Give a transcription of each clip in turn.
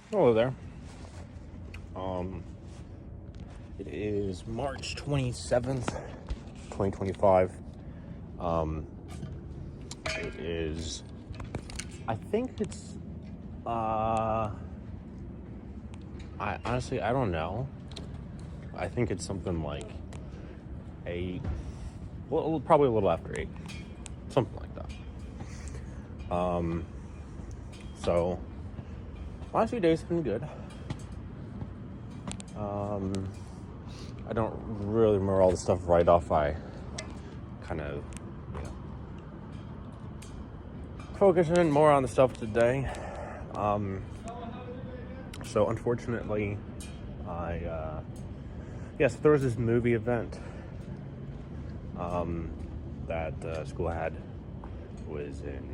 Hello there. Um, it is March 27th, 2025. It is, I think it's, I honestly, I don't know. I think it's something like 8, well, probably a little after 8, something like that. So, last few days have been good. I don't really remember all the stuff right off. I kind of, focusing more on the stuff today. So unfortunately, yes, there was this movie event that school had. Was in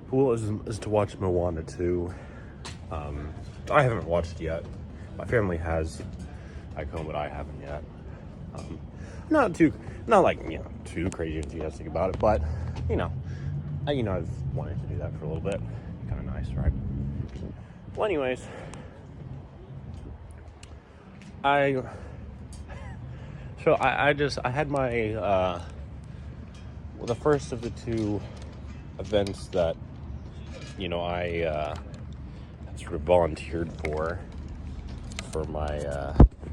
pool is to watch Moana 2. I haven't watched it yet. My family has back home, but I haven't yet. Not too crazy enthusiastic about it, but I've wanted to do that for a little bit. Kind of nice, right? Well, anyways, I had my the first of the two events that I sort of volunteered for my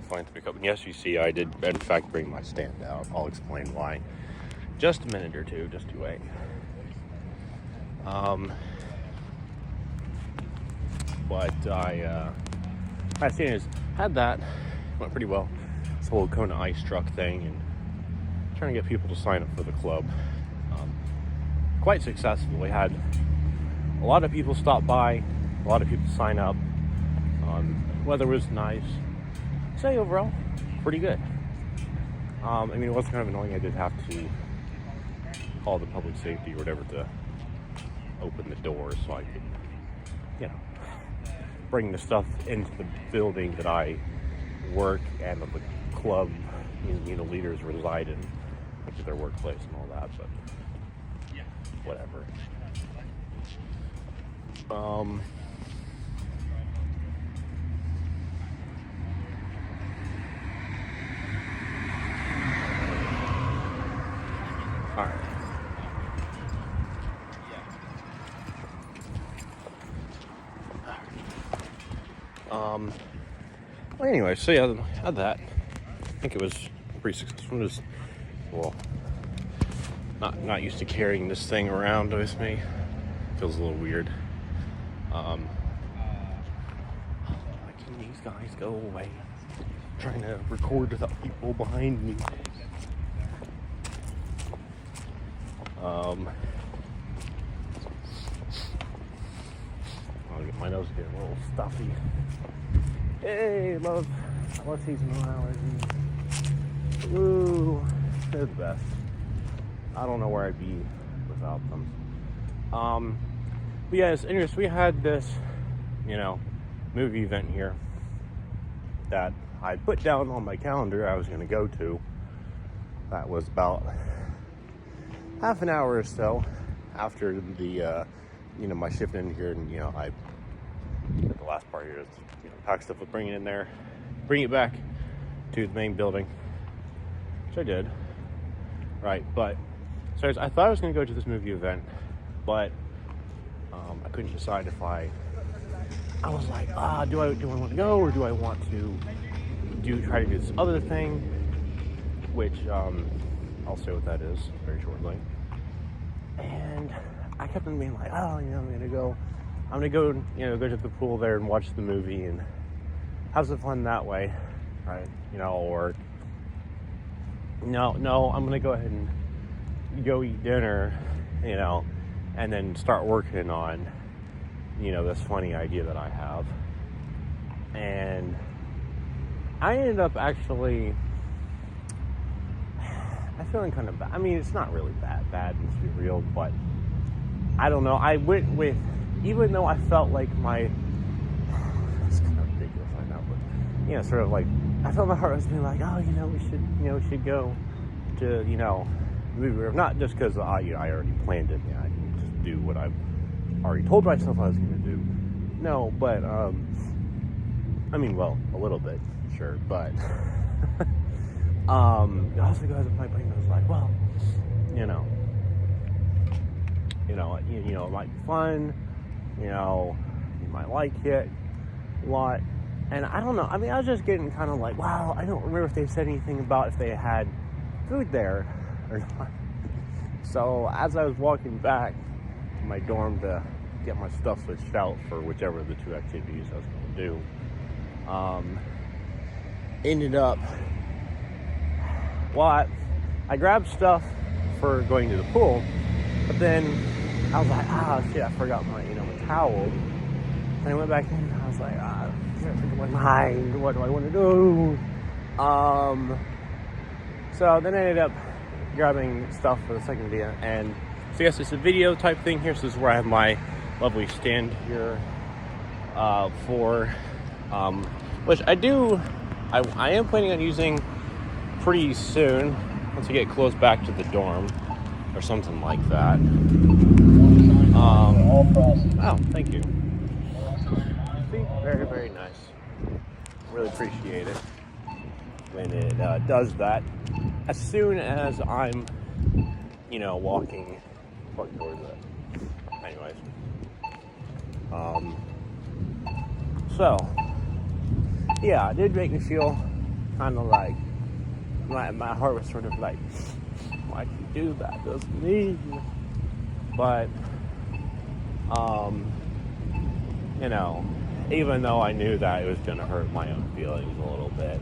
philanthropy company. Yes, you see, I did in fact bring my stand out. I'll explain why. Just a minute or two, just to wait. But I had that, went pretty well. This whole Kona ice truck thing and trying to get people to sign up for the club. Quite successful. We had a lot of people stop by, a lot of people sign up. Weather was nice. Say overall, pretty good. It was kind of annoying. I did have to call the public safety or whatever to open the door so I could, bring the stuff into the building that I work and that the club, leaders reside in, which is their workplace and all that, but whatever. All right. Well, anyway, so yeah, I had that. I think it was pretty successful. Just, not used to carrying this thing around with me. Feels a little weird. Can these guys go away? I'm trying to record without people behind me. My nose is getting a little stuffy. Hey, love seasonal allergies. Ooh, they're the best. I don't know where I'd be without them. But yes, anyways, we had this, movie event here that I put down on my calendar I was going to go to. That was about half an hour or so after the, my shift in here, and, I at the last part here is, pack stuff up, bring it in there, bring it back to the main building, which I did, right? But so I thought I was going to go to this movie event, but I couldn't decide if I was like, do I want to go, or do I want to try to do this other thing, which I'll say what that is very shortly. And I kept on being like, I'm gonna go go to the pool there and watch the movie and have some fun that way, right? Or no, I'm gonna go ahead and go eat dinner, and then start working on, this funny idea that I have. And I ended up actually, I'm feeling kind of bad. I mean, it's not really bad, let's be real, but I don't know. I went with, even though I felt like it's kind of ridiculous, I know, but, sort of like, I felt my heart was being like, we should go to, movie room. Not just because I already planned it. I didn't just do what I've already told myself I was going to do. no, but I mean, well, a little bit, sure, but it also goes in my brain. I was like, well, you know, it might be fun, you might like it a lot, and I don't know. I mean, I was just getting kind of like, wow, I don't remember if they said anything about if they had food there or not. So as I was walking back to my dorm to get my stuff switched out for whichever of the two activities I was going to do, ended up, well, I grabbed stuff for going to the pool, but then I was like, shit, I forgot my, my towel. And I went back in and I was like, I can't think of my mind. What do I want to do? So then I ended up grabbing stuff for the second video. And so I guess it's a video type thing here. So this is where I have my lovely stand here for, which I am planning on using pretty soon once I get close back to the dorm or something like that. Oh, thank you. See, very, very nice. Really appreciate it when it does that. As soon as I'm, walking towards it. Anyways. So, yeah, it did make me feel kind of like, my heart was sort of like, why'd you do that? That's me. But, even though I knew that it was going to hurt my own feelings a little bit,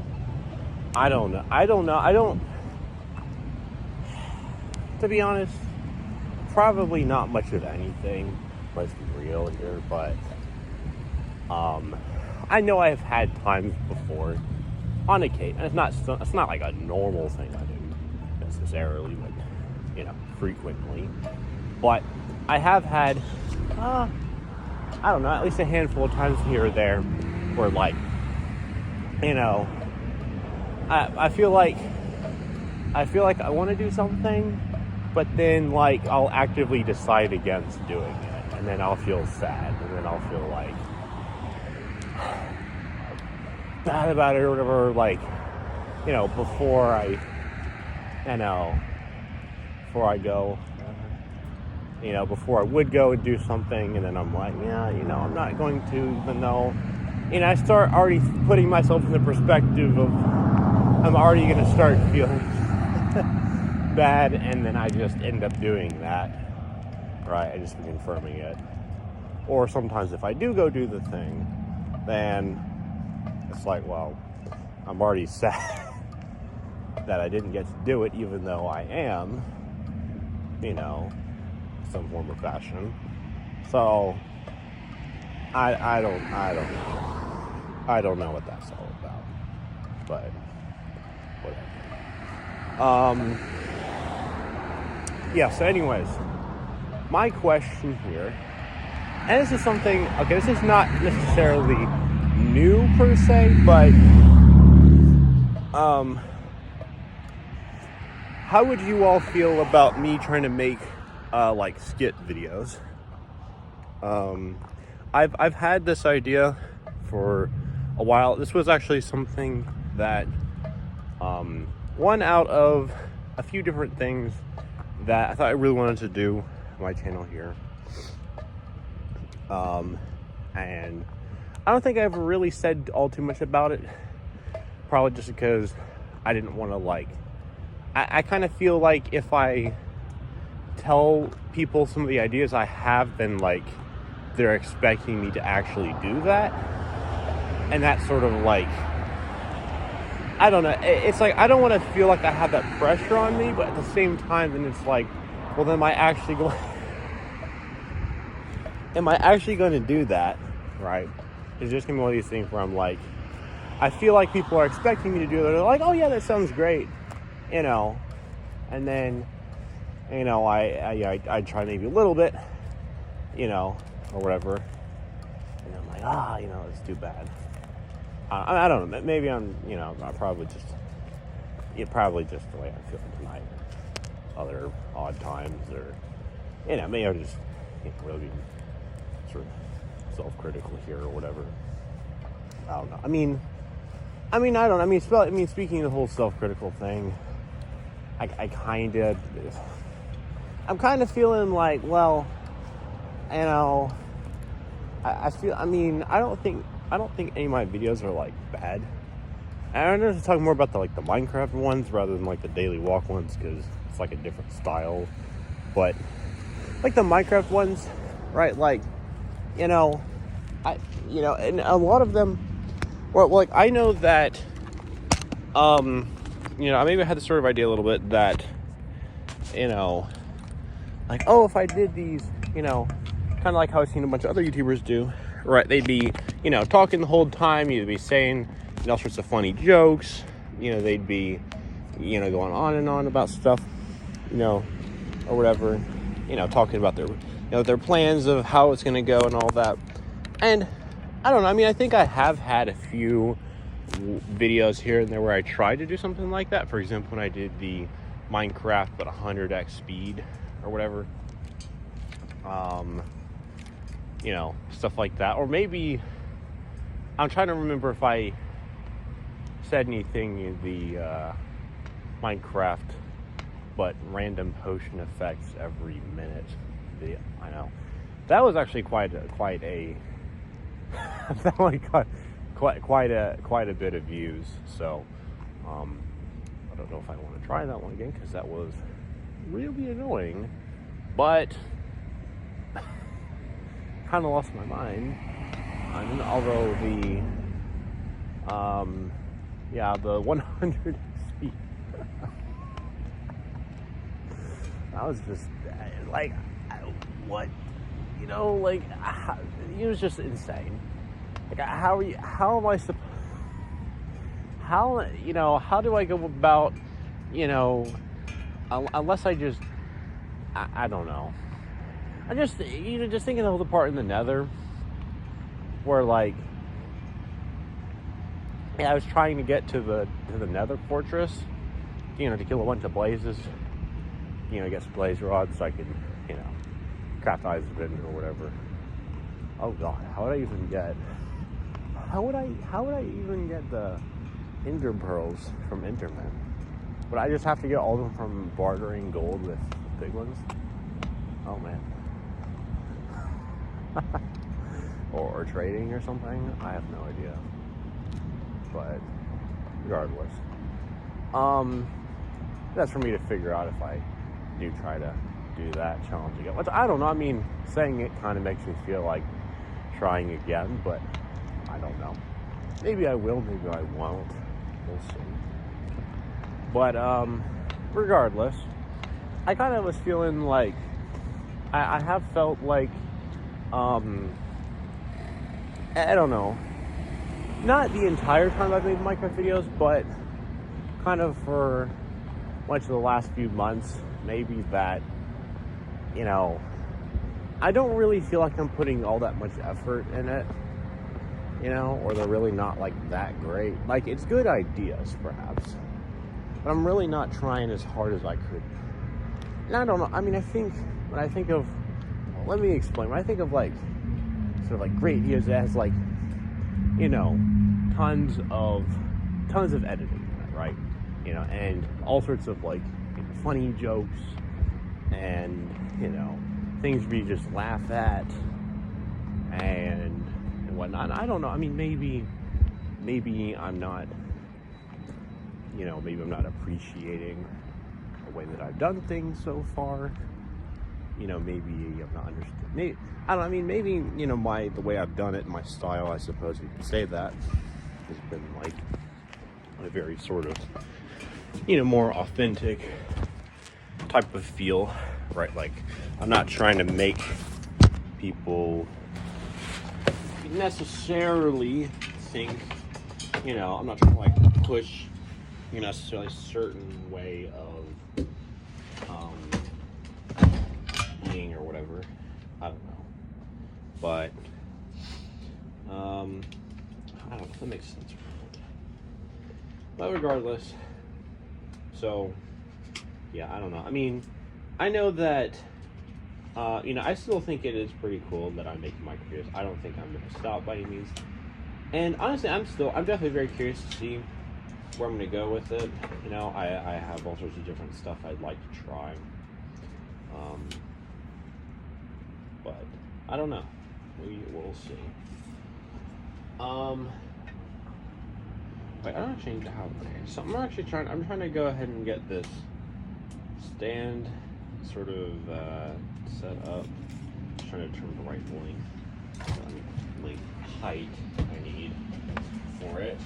I don't know. To be honest, probably not much of anything. Let's be real here, but, I know I've had times before, on occasion, and it's not like a normal thing I do necessarily, but, frequently, but I have had, I don't know, at least a handful of times here or there where, like, I feel like I want to do something, but then, like, I'll actively decide against doing it, and then I'll feel sad, and then I'll feel like bad about it or whatever, like, before I go, before I would go and do something, and then I'm like, I'm not going to, even though, I start already putting myself in the perspective of, I'm already going to start feeling bad, and then I just end up doing that, right? I just be confirming it. Or sometimes if I do go do the thing, then it's like, well, I'm already sad that I didn't get to do it, even though I am, some form of fashion. So I don't know what that's all about, but whatever. Yeah, so anyways, my question here, and this is something, okay, this is not necessarily new per se, but how would you all feel about me trying to make like skit videos? I've had this idea for a while. This was actually something that one out of a few different things that I thought I really wanted to do on my channel here. And I don't think I ever really said all too much about it, probably just because I didn't want to, like, I kind of feel like if I tell people some of the ideas I have, then, like, they're expecting me to actually do that, and that's sort of like, I don't know, it's like, I don't want to feel like I have that pressure on me, but at the same time, then it's like, well, then am I actually going to do that, right? It's just going to be one of these things where I'm like, I feel like people are expecting me to do it. They're like, oh yeah, that sounds great, and then, I try maybe a little bit, or whatever, and I'm like, it's too bad. I don't know, maybe I'm probably just the way I'm feeling tonight, other odd times, or, maybe I'm just, really being sort of self-critical here or whatever. I don't know. I mean, speaking of the whole self-critical thing, I'm kind of feeling like, well, you know, I feel, I mean, I don't think any of my videos are like bad. And I'm just talking more about the Minecraft ones rather than like the daily walk ones, because it's like a different style. But like the Minecraft ones, right? Like, and a lot of them, well, like I know that, I maybe I had the sort of idea a little bit that, like, oh, if I did these, kind of like how I've seen a bunch of other YouTubers do, right? They'd be, talking the whole time. You'd be saying all sorts of funny jokes. They'd be, going on and on about stuff, or whatever, talking about their, their plans of how it's going to go and all that. And I don't know. I mean, I think I have had a few videos here and there where I tried to do something like that. For example, when I did the Minecraft but 100x speed or whatever, stuff like that. Or maybe I'm trying to remember if I said anything in the Minecraft but random potion effects every minute video. I know that was actually quite a that one got quite a bit of views. So I don't know if I want to try that one again, because that was really annoying, but kind of lost my mind. Although the 100 speed that was just like, what, it was just insane. Like, how am I supposed, how do I go about, unless I just, I don't know. I just, just thinking of the part in the Nether where, like, I was trying to get to the Nether fortress, to kill a bunch of blazes, get some blaze rods so I could, craft eyes of it or whatever. Oh God, how would I even get the Ender pearls from Enderman? Would I just have to get all of them from bartering gold with big ones? Oh man. or trading or something? I have no idea. But regardless, that's for me to figure out if I do try to do that challenge again. Which, I don't know. I mean, saying it kind of makes me feel like trying again, but I don't know. Maybe I will, maybe I won't. We'll see. But regardless, I kind of was feeling like I have felt like I don't know. Not the entire time I've made Minecraft videos, but kind of for much of the last few months, maybe that, I don't really feel like I'm putting all that much effort in it, or they're really not like that great. Like, it's good ideas, perhaps, but I'm really not trying as hard as I could. And I don't know. I mean, when I think of like, sort of like great videos that has like, tons of editing in it, right? And all sorts of like funny jokes and, things we just laugh at and whatnot. I don't know. I mean, maybe I'm not, maybe I'm not appreciating the way that I've done things so far. Maybe I'm not understood. Maybe, I don't know. I mean, maybe, the way I've done it, my style, I suppose you could say that, has been like a very sort of, more authentic type of feel, right? Like, I'm not trying to make people necessarily think, I'm not trying to like push, necessarily a certain way of being or whatever. I don't know. But I don't know if that makes sense. But regardless, so yeah, I don't know. I mean, I know that You know, I still think it is pretty cool that I'm making my careers. I don't think I'm going to stop by any means. And honestly, I'm definitely very curious to see where I'm going to go with it. You know, I have all sorts of different stuff I'd like to try. But I don't know. We'll see. Wait, I don't actually have. Okay, so I'm trying to go ahead and get this stand sort of set up. I'm trying to turn the right length height I need for it.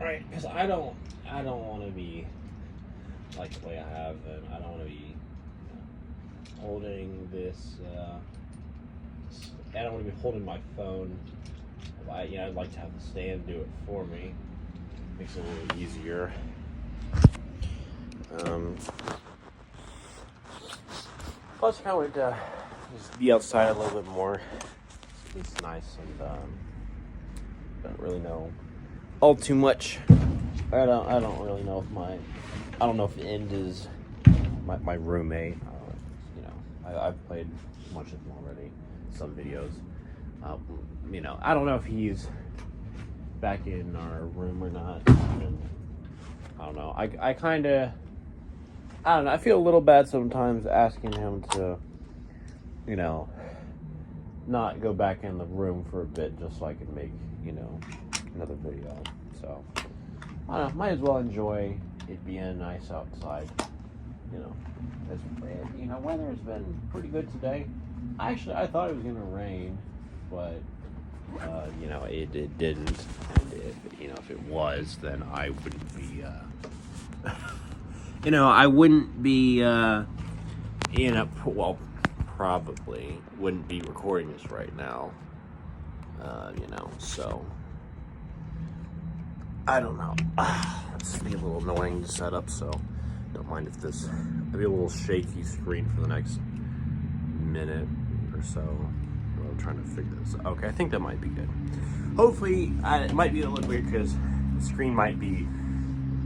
Right, because I don't want to be like the way I have, and I don't want to be holding this. I don't want to be holding my phone. I'd like to have the stand do it for me. Makes it a little easier. Plus, I kind of want to just be outside a little bit more. It's nice and don't really know all too much. I don't really know if I don't know if End is my roommate. You know, I've played much of them already. Some videos. You know, I don't know if he's back in our room or not. And I don't know. I don't know. I feel a little bad sometimes asking him to, you know, not go back in the room for a bit just so I can make, you know, another video. So, I don't know. Might as well enjoy it being nice outside. You know, weather has been pretty good today. I thought it was gonna rain, but you know, it didn't. And if it was, then I wouldn't be. I wouldn't be. Probably wouldn't be recording this right now. So I don't know. It's be a little annoying to set up, so don't mind if this will be a little shaky screen for the next minute or so. I'm trying to figure this out. Okay, I think that might be good. Hopefully, it might be a little weird because the screen might be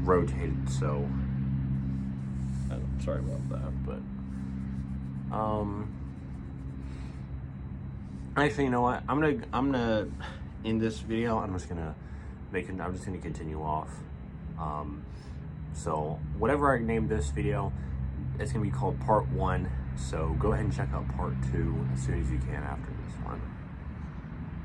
rotated, so sorry about that, but actually, you know what? I'm gonna end this video. I'm just gonna continue off. So whatever I name this video, it's gonna be called part 1. So go ahead and check out part 2 as soon as you can after this one.